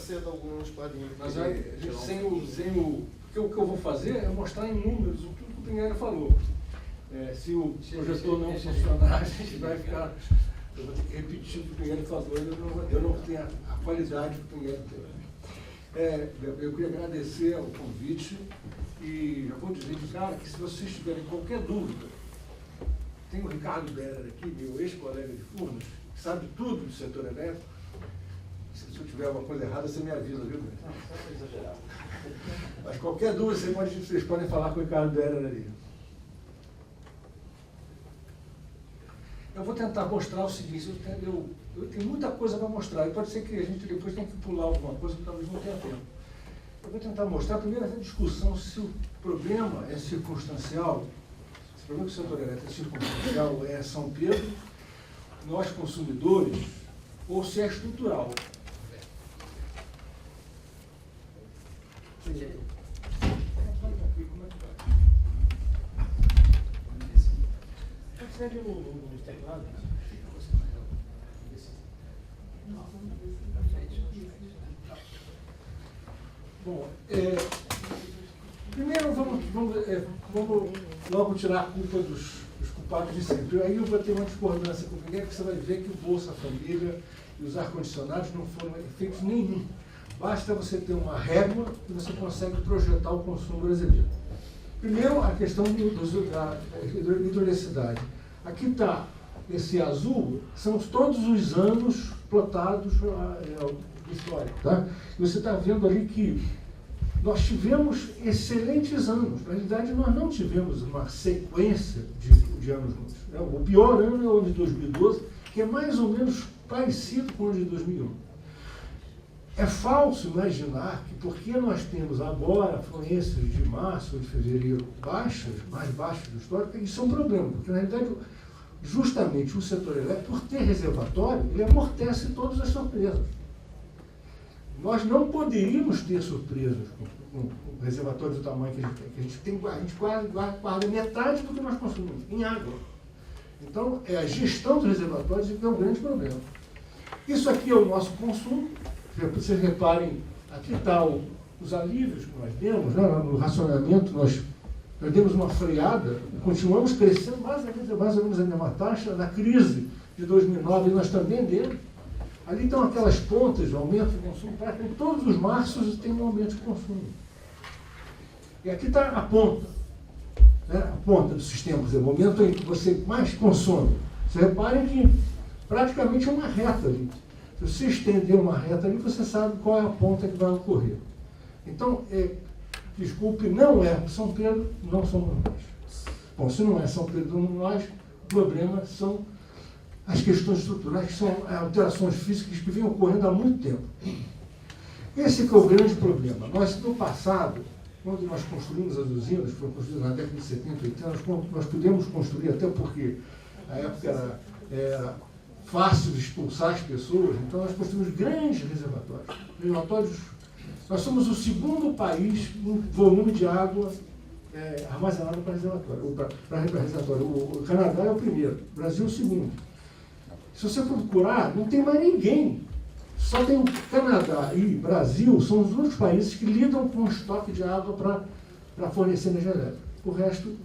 cedo alguns quadrinhos. Mas aí, o que eu vou fazer é mostrar em números o que o Pinheiro falou. Se o projetor não funcionar, a gente vai ficar... Eu vou ter que repetir o que o Pinheiro falou, eu não tenho a qualidade que o Pinheiro tem. Eu queria agradecer o convite e já vou dizer de cara que se vocês tiverem qualquer dúvida, tem o Ricardo Berer aqui, meu ex-colega de Furnas, que sabe tudo do setor elétrico. Se eu tiver alguma coisa errada, você me avisa, viu? Não, só para exagerar. Mas qualquer dúvida, vocês podem falar com o Ricardo Berer ali. Eu vou tentar mostrar o seguinte, eu tenho muita coisa para mostrar, e pode ser que a gente depois tenha que pular alguma coisa, que talvez não tenha tempo. Eu vou tentar mostrar, primeiro, essa discussão se o problema é circunstancial, se o problema do setor elétrico é circunstancial, é São Pedro, nós consumidores, ou se é estrutural. Segue no teclado. Bom, primeiro vamos logo tirar a culpa dos culpados de sempre. Aí eu vou ter uma discordância com o Pinheiro, que você vai ver que o Bolsa Família e os ar-condicionados não foram efeitos nenhum. Basta você ter uma régua e você consegue projetar o consumo brasileiro. Primeiro, a questão da hidroeletricidade. Aqui está, esse azul, são todos os anos plotados do histórico. Tá? E você está vendo ali que nós tivemos excelentes anos. Na realidade, nós não tivemos uma sequência de anos ruins. O pior ano é o de 2012, que é mais ou menos parecido com o de 2001. É falso imaginar que porque nós temos agora fluências de março ou de fevereiro baixas, mais baixas do histórico, isso é um problema, porque na realidade justamente o setor elétrico, por ter reservatório, ele amortece todas as surpresas. Nós não poderíamos ter surpresas com reservatórios do tamanho que a gente tem, a gente guarda metade do que nós consumimos, em água. Então, é a gestão dos reservatórios que é um grande problema. Isso aqui é o nosso consumo. Vocês reparem, aqui estão os alívios que nós demos, né? No racionamento nós demos uma freada e continuamos crescendo mais ou menos a mesma taxa. Na crise de 2009 nós também demos. Ali estão aquelas pontas de aumento de consumo, praticamente todos os marços tem um aumento de consumo. E aqui está a ponta, né? A ponta do sistema, quer dizer, o momento em que você mais consome. Vocês reparem que praticamente é uma reta ali. Se você estender uma reta ali, você sabe qual é a ponta que vai ocorrer. Então, desculpe, não é São Pedro, não somos nós. Bom, se não é São Pedro, não nós, o problema são as questões estruturais, que são alterações físicas que vêm ocorrendo há muito tempo. Esse que é o grande problema. Nós, no passado, quando nós construímos as usinas, foi construído na década de 70, 80, nós pudemos construir, até porque a época era fácil de expulsar as pessoas, então nós construímos grandes reservatórios. Nós somos o segundo país em volume de água armazenada para reservatório. O Canadá é o primeiro, o Brasil é o segundo. Se você for procurar, não tem mais ninguém. Só tem o Canadá e Brasil, são os únicos países que lidam com o estoque de água para fornecer energia elétrica. O resto,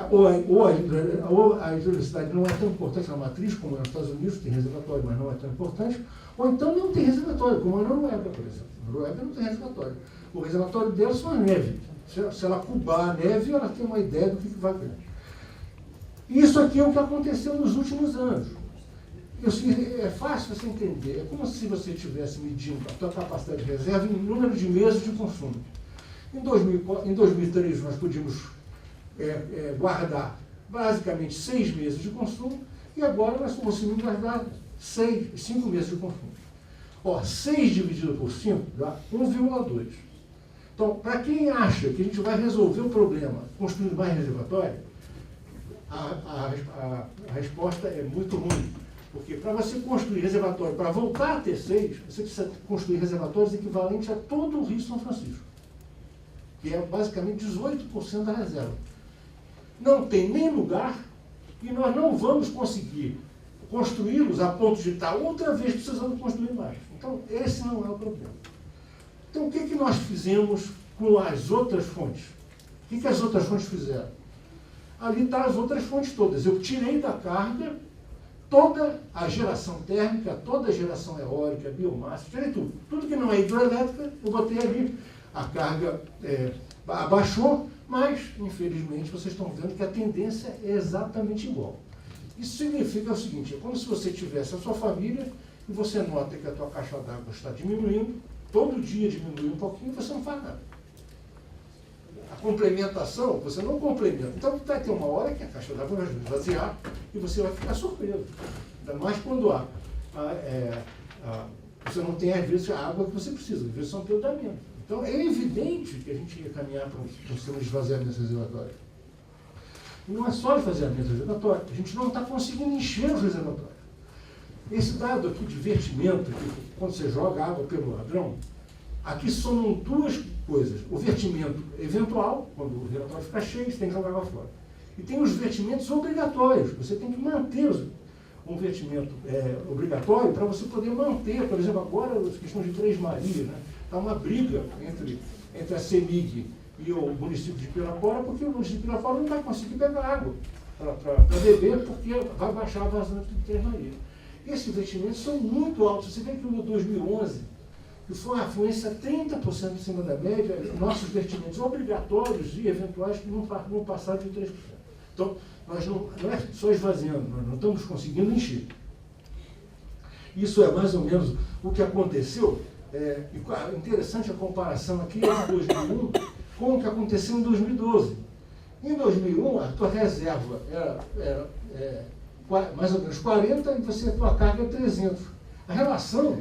ou a hidroeletricidade não é tão importante na matriz, como nos Estados Unidos, tem reservatório, mas não é tão importante, ou então não tem reservatório, como a Noruega, por exemplo. A Noruega não tem reservatório. O reservatório dela são a neve. Se ela cubar a neve, ela tem uma ideia do que vai vir. Isso aqui é o que aconteceu nos últimos anos. É fácil você entender. É como se você estivesse medindo a sua capacidade de reserva em número de meses de consumo. Em 2003, nós podíamos guardar basicamente 6 meses de consumo, e agora nós conseguimos guardar 5 meses de consumo. 6 dividido por 5 dá 1,2. Então, para quem acha que a gente vai resolver o problema construindo mais reservatório, a resposta é muito ruim. Porque para você construir reservatório, para voltar a ter 6, você precisa construir reservatórios equivalentes a todo o Rio São Francisco, que é basicamente 18% da reserva. Não tem nem lugar e nós não vamos conseguir construí-los a ponto de estar outra vez precisando construir mais. Então, esse não é o problema. Então, o que nós fizemos com as outras fontes? O que as outras fontes fizeram? Ali estão as outras fontes todas. Eu tirei da carga toda a geração térmica, toda a geração eólica, biomassa, tirei tudo. Tudo que não é hidroelétrica, eu botei ali. A carga abaixou, mas, infelizmente, vocês estão vendo que a tendência é exatamente igual. Isso significa o seguinte, é como se você tivesse a sua família e você nota que a tua caixa d'água está diminuindo, todo dia diminui um pouquinho e você não faz nada. A complementação, você não complementa. Então, vai ter uma hora que a caixa d'água vai esvaziar e você vai ficar surpreso. Ainda mais quando você não tem, às vezes, a água que você precisa, às vezes são perdimentos. Então, é evidente que a gente ia caminhar para um sistema de esvaziamento reservatório. E não é só esvaziamento reservatório, a gente não está conseguindo encher os reservatórios. Esse dado aqui de vertimento, quando você joga água pelo ladrão, aqui somam duas coisas. O vertimento eventual, quando o reservatório fica cheio, você tem que jogar água fora. E tem os vertimentos obrigatórios, você tem que manter um vertimento obrigatório para você poder manter, por exemplo, agora as questões de Três Marias, né? Está uma briga entre a CEMIG e o município de Pirapora, porque o município de Pirapora não vai conseguir pegar água para beber, porque vai baixar a vazante de Três Marias. Esses investimentos são muito altos. Você vê que no 2011, que foi uma afluência 30% acima da média, nossos investimentos obrigatórios e eventuais que não passaram de 3%. Então, nós não é só esvaziando, nós não estamos conseguindo encher. Isso é mais ou menos o que aconteceu. Interessante a comparação aqui de 2001 com o que aconteceu em 2012. Em 2001, a tua reserva era mais ou menos 40 e a tua carga é 300. A relação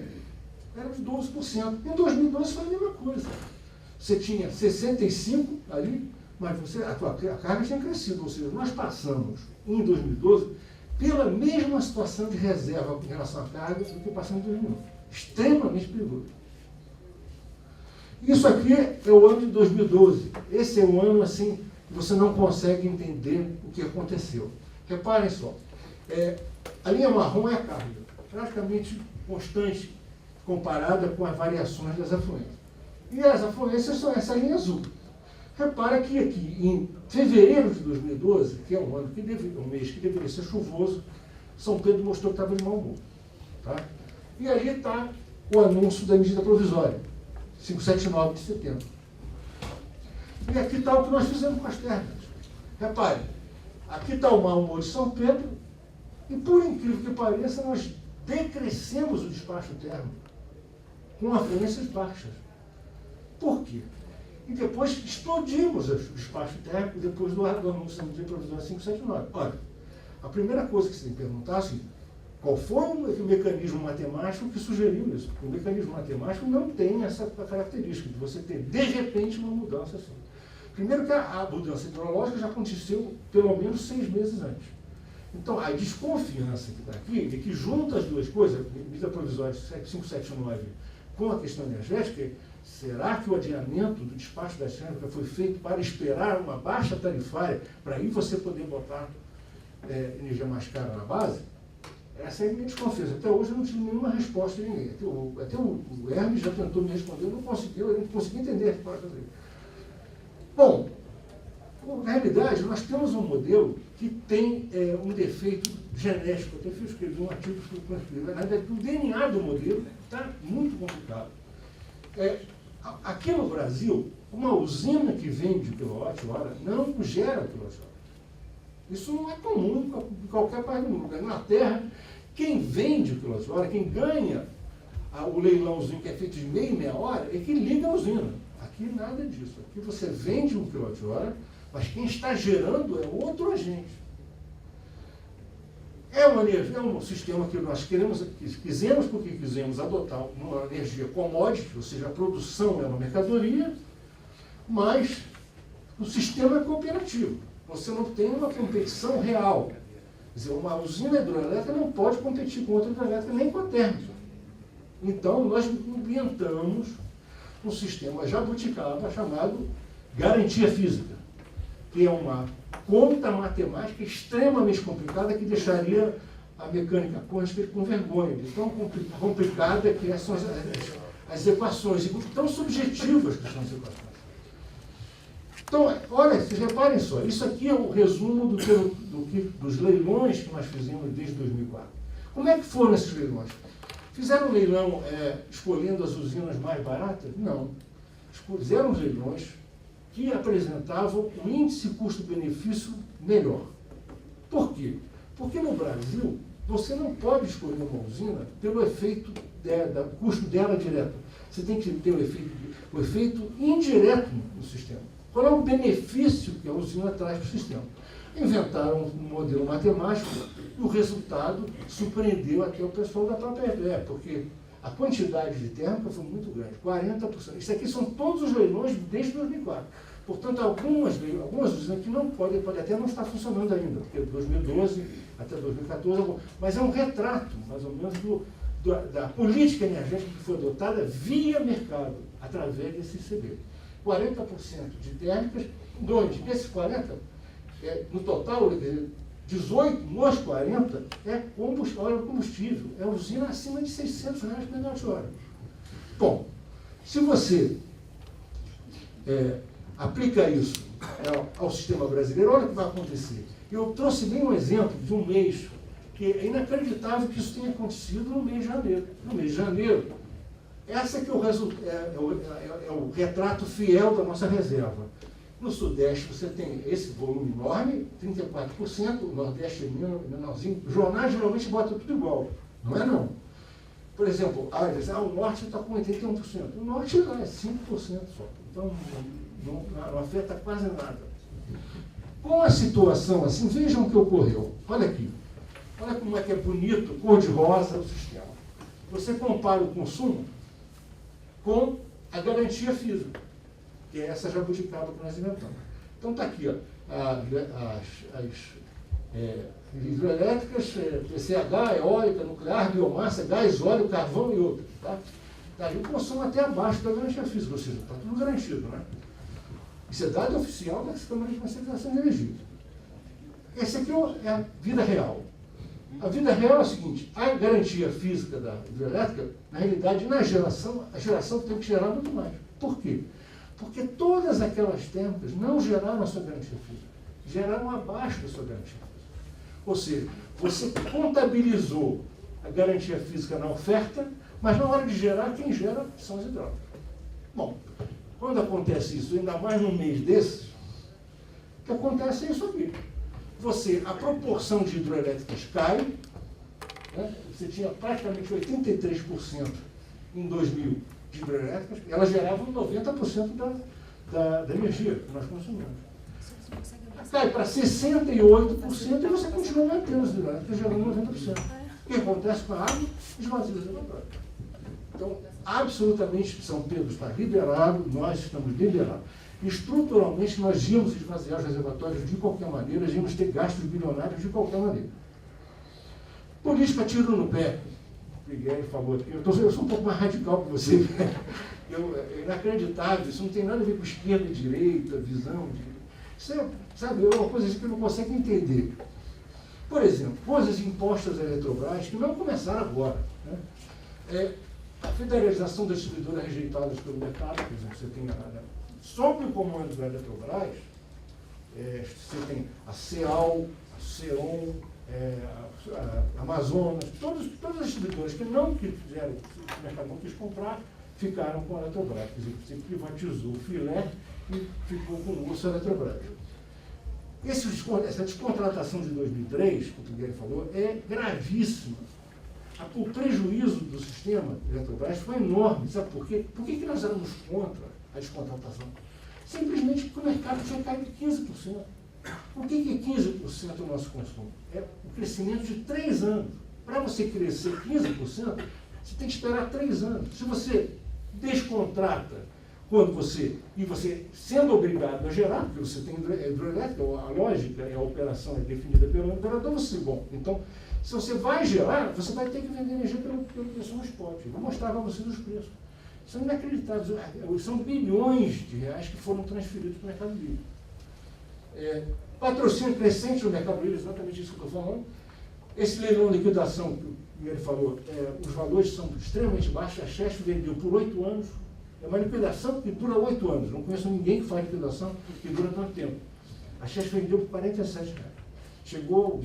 era de 12%. Em 2012 foi a mesma coisa. Você tinha 65 ali, mas a carga tinha crescido. Ou seja, nós passamos em 2012 pela mesma situação de reserva em relação à carga do que passamos em 2001. Extremamente perigoso. Isso aqui é o ano de 2012. Esse é um ano assim que você não consegue entender o que aconteceu. Reparem só, a linha marrom é a carga, praticamente constante comparada com as variações das afluências. E as afluências são essa linha azul. Repara que aqui, em fevereiro de 2012, que é um mês que deveria ser chuvoso, São Pedro mostrou que estava de mau humor. Tá? E aí está o anúncio da medida provisória, 579 de setembro. E aqui está o que nós fizemos com as térmicas. Repare, aqui está o mau humor de São Pedro, e por incrível que pareça, nós decrescemos o despacho térmico com afluências baixas. Por quê? E depois explodimos o despacho térmico depois do anúncio da medida provisória 579. Olha, a primeira coisa que você tem que perguntar é assim, qual foi o mecanismo matemático que sugeriu isso? Porque o mecanismo matemático não tem essa característica de você ter, de repente, uma mudança assim. Primeiro que a mudança hidrológica já aconteceu pelo menos 6 meses antes. Então, a desconfiança que está aqui é que junta as duas coisas, a medida provisória 579 com a questão energética, será que o adiamento do despacho da térmica foi feito para esperar uma baixa tarifária, para aí você poder botar energia mais cara na base? Essa é a minha desconfiança. Até hoje eu não tive nenhuma resposta de ninguém. Até o Hermes já tentou me responder, eu não consegui entender. Bom, na realidade, nós temos um modelo que tem um defeito genético. Eu até escrevi um artigo sobre isso. Na verdade, o DNA do modelo está muito complicado. Aqui no Brasil, uma usina que vende quilowatt-hora não gera quilowatt-hora. Isso não é comum em qualquer parte do mundo. Na Inglaterra, quem vende o quilowatt-hora, quem ganha o leilãozinho que é feito de meia hora, é que liga a usina. Aqui nada disso. Aqui você vende um quilowatt-hora, mas quem está gerando é outro agente. É um sistema que nós quisemos porque quisemos adotar uma energia commodity, ou seja, a produção é uma mercadoria, mas o sistema é cooperativo. Você não tem uma competição real. Quer dizer, uma usina hidroelétrica não pode competir com outra hidroelétrica, nem com a térmica. Então, nós inventamos um sistema jabuticaba chamado garantia física, que é uma conta matemática extremamente complicada que deixaria a mecânica quântica com vergonha, de tão complicada que são as equações, e tão subjetivas que são as equações. Então, olha, vocês reparem só, isso aqui é o resumo dos leilões que nós fizemos desde 2004. Como é que foram esses leilões? Fizeram um leilão escolhendo as usinas mais baratas? Não. Fizeram leilões que apresentavam um índice custo-benefício melhor. Por quê? Porque no Brasil, você não pode escolher uma usina pelo efeito do custo dela direto. Você tem que ter o efeito indireto no sistema. Qual é o benefício que a usina traz para o sistema? Inventaram um modelo matemático e o resultado surpreendeu até o pessoal da própria EPE, porque a quantidade de térmica foi muito grande, 40%. Isso aqui são todos os leilões desde 2004. Portanto, algumas usinas que não podem até não estar funcionando ainda, porque 2012 até 2014, mas é um retrato, mais ou menos, da política energética que foi adotada via mercado, através desse ICB. 40% de térmicas, onde desses 40%, no total, 18 nos 40 é combustível, é usina acima de R$600 por megawatt-hora. Bom, se você aplica isso ao sistema brasileiro, olha o que vai acontecer. Eu trouxe bem um exemplo de um mês, que é inacreditável que isso tenha acontecido no mês de janeiro. No mês de janeiro, essa que é o retrato fiel da nossa reserva. No Sudeste você tem esse volume enorme, 34%, o Nordeste é menorzinho. Os jornais geralmente botam tudo igual, não é não. Por exemplo, o Norte está com 81%. O Norte lá é 5% só. Então não afeta quase nada. Com a situação assim, vejam o que ocorreu. Olha aqui. Olha como é que é bonito, cor-de-rosa o sistema. Você compara o consumo com a garantia física, que é essa jabuticaba que nós inventamos. Então está aqui, ó, as hidrelétricas, PCH, eólica, nuclear, biomassa, gás, óleo, carvão e outros. Tá? Tá aí o consumo até abaixo da garantia física, ou seja, está tudo garantido, né? Isso é dado oficial da Câmara de Concentração de Energia. Essa aqui é a vida real. A vida real é a seguinte: a garantia física da hidrelétrica, na realidade, a geração tem que gerar muito mais. Por quê? Porque todas aquelas térmicas não geraram a sua garantia física, geraram abaixo da sua garantia física. Ou seja, você contabilizou a garantia física na oferta, mas na hora de gerar, quem gera são as hidráulicas. Bom, quando acontece isso, ainda mais num mês desses, o que acontece é isso aqui. A proporção de hidroelétricas cai, né? Você tinha praticamente 83% em 2000 de hidroelétricas, elas geravam 90% da energia que nós consumimos. Cai para 68% e você continua mantendo as hidroelétricas gerando 90%. O que acontece com a água? Esvazia as evaporadas. Então, absolutamente, São Pedro está liberado, nós estamos liberados. Estruturalmente, nós íamos esvaziar os reservatórios de qualquer maneira, íamos ter gastos bilionários de qualquer maneira. Política tiro no pé. O Miguel falou aqui, eu sou um pouco mais radical que você. É inacreditável, isso não tem nada a ver com esquerda e direita, visão. Isso é uma coisa que eu não consigo entender. Por exemplo, coisas impostas à Eletrobras que não começaram agora. Né? A federalização das distribuidoras rejeitadas pelo mercado, por exemplo, você tem sob o comando da Eletrobras, você tem a CEAL, a CEON, a Amazonas, todas as distribuidoras que não quiseram, o mercado não quis comprar, ficaram com a Eletrobras. Quer dizer, você privatizou o filé e ficou com o osso a Eletrobras. Essa descontratação de 2003, que o Miguel falou, é gravíssima. O prejuízo do sistema Eletrobras foi enorme. Sabe por quê? Por que nós éramos contra a descontratação? Simplesmente porque o mercado tinha caído 15%. Por que é 15% o nosso consumo? É o crescimento de 3 anos. Para você crescer 15%, você tem que esperar 3 anos. Se você descontrata você sendo obrigado a gerar, porque você tem hidroelétrica, a lógica e a operação é definida pelo operador, então, se você vai gerar, você vai ter que vender energia pelo preço no spot. Eu vou mostrar para vocês os preços. São inacreditáveis. São bilhões de reais que foram transferidos para o Mercado Livre. Patrocínio crescente no Mercado Livre, exatamente isso que eu estou falando. Esse leilão de liquidação que ele falou, os valores são extremamente baixos. A Chesf vendeu por 8 anos. É uma liquidação que dura 8 anos. Não conheço ninguém que faz liquidação que dura tanto tempo. A Chesf vendeu por R$47. Chegou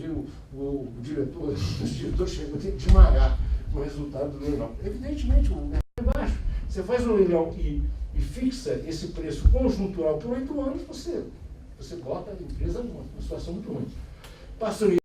o diretor, os diretores chegou a ter que desmaiar com o resultado do leilão. Evidentemente, o mercado é baixo. Você faz um leilão e fixa esse preço conjuntural por 8 anos, você bota a empresa numa situação muito ruim. Passando